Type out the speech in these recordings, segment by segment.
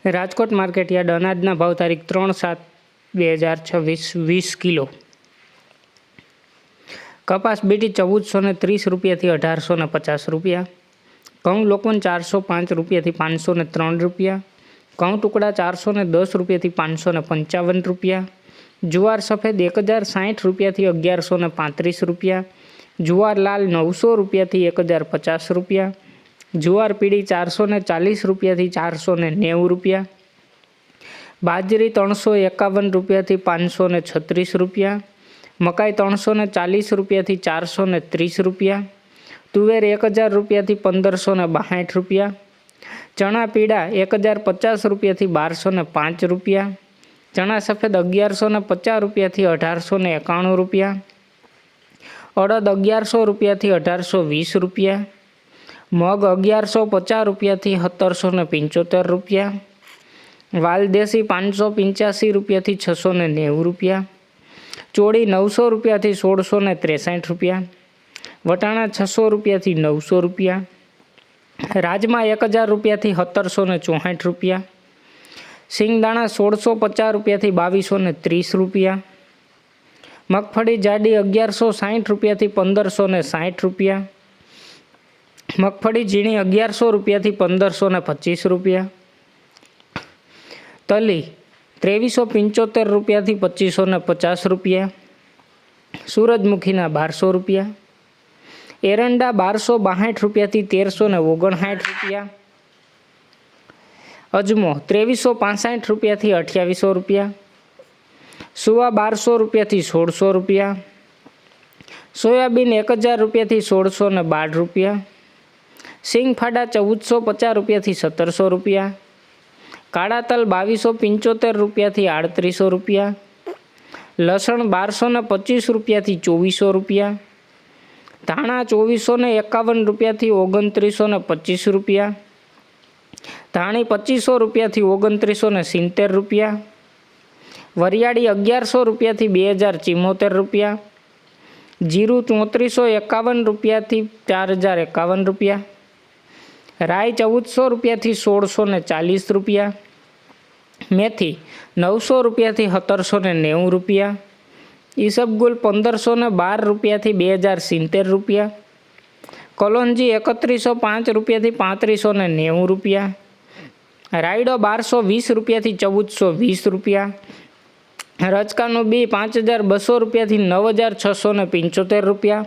Rajkot market yard અનાજના ભાવ તારીખ 3/7/2026 20 કિલો. કપાસ બીટી 1430 રૂપિયાથી 1850 રૂપિયા. ઘઉં લોકવન 405 રૂપિયાથી 503 રૂપિયા. ઘઉં ટુકડા 410 રૂપિયાથી 555 રૂપિયા. જુવાર સફેદ 1060 રૂપિયાથી 1135 રૂપિયા. જુવાર લાલ 900 રૂપિયાથી 1050 રૂપિયા. જુવાર પીળી 440 રૂપિયાથી 490 રૂપિયા. બાજરી 351 રૂપિયાથી 536 રૂપિયા. મકાઈ 340 રૂપિયાથી 430 રૂપિયા. તુવેર 1000 રૂપિયાથી 1562 રૂપિયા. ચણા પીળા 1050 રૂપિયાથી 1205 રૂપિયા. ચણા સફેદ 1150 રૂપિયાથી 1891 રૂપિયા. અડદ 1100 રૂપિયાથી 1820 રૂપિયા. મગ 1150 રૂપિયાથી 1775 રૂપિયા. વાલદેશી 585 રૂપિયાથી 690 રૂપિયા. ચોળી 900 રૂપિયાથી 1663 રૂપિયા. વટાણા 600 રૂપિયાથી 900 રૂપિયા. રાજમા 1000 રૂપિયાથી 1764 રૂપિયા. સિંગદાણા 1650 રૂપિયાથી 2230 રૂપિયા. મગફળી જાડી 1160 રૂપિયાથી 1560 રૂપિયા. મગફળી ઝીણી 1100 રૂપિયાથી 1525 રૂપિયા. તલી 2375 રૂપિયાથી 2550 રૂપિયા. સૂરજમુખીના 1200 રૂપિયા. એરંડા 1262 રૂપિયાથી 1359 રૂપિયા. અજમો 2365 રૂપિયાથી 2800 રૂપિયા. સુવા 1200 રૂપિયાથી 1600 રૂપિયા. સોયાબીન 1000 રૂપિયાથી 1612 રૂપિયા. સિંગફાડા 1450 રૂપિયાથી 1700 રૂપિયા. કાળા તલ 2275 રૂપિયાથી 3800 રૂપિયા. લસણ 1225 રૂપિયાથી 2400 રૂપિયા. ધાણા 2451 રૂપિયાથી 2925 રૂપિયા. ધાણી 2500 રૂપિયાથી 2970 રૂપિયા. વરિયાળી 1100 રૂપિયાથી 2074 રૂપિયા. જીરું 3451 રૂપિયાથી 4051 રૂપિયા. રાઈ 1400 રૂપિયાથી 1640 રૂપિયા. મેથી 900 રૂપિયાથી 1790 રૂપિયા. ઈસબગુલ 1512 રૂપિયાથી 2070 રૂપિયા. કલોંજી 3105 રૂપિયાથી 3590 રૂપિયા. રાયડો 1220 રૂપિયાથી 1420 રૂપિયા. રચકાનું બી 5200 રૂપિયાથી 9675 રૂપિયા.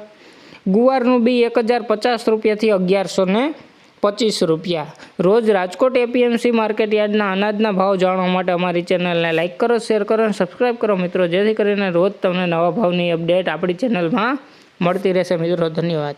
ગુવારનું બી 1050 રૂપિયાથી 1125 રૂપિયા. રોજ રાજકોટ એપીએમસી માર્કેટ યાર્ડના અનાજના ભાવ જાણવા માટે અમારી ચેનલને લાઇક કરો, શેર કરો અને સબસ્ક્રાઈબ કરો મિત્રો, જેથી કરીને રોજ તમને નવા ભાવની અપડેટ આપણી ચેનલમાં મળતી રહેશે મિત્રો. ધન્યવાદ.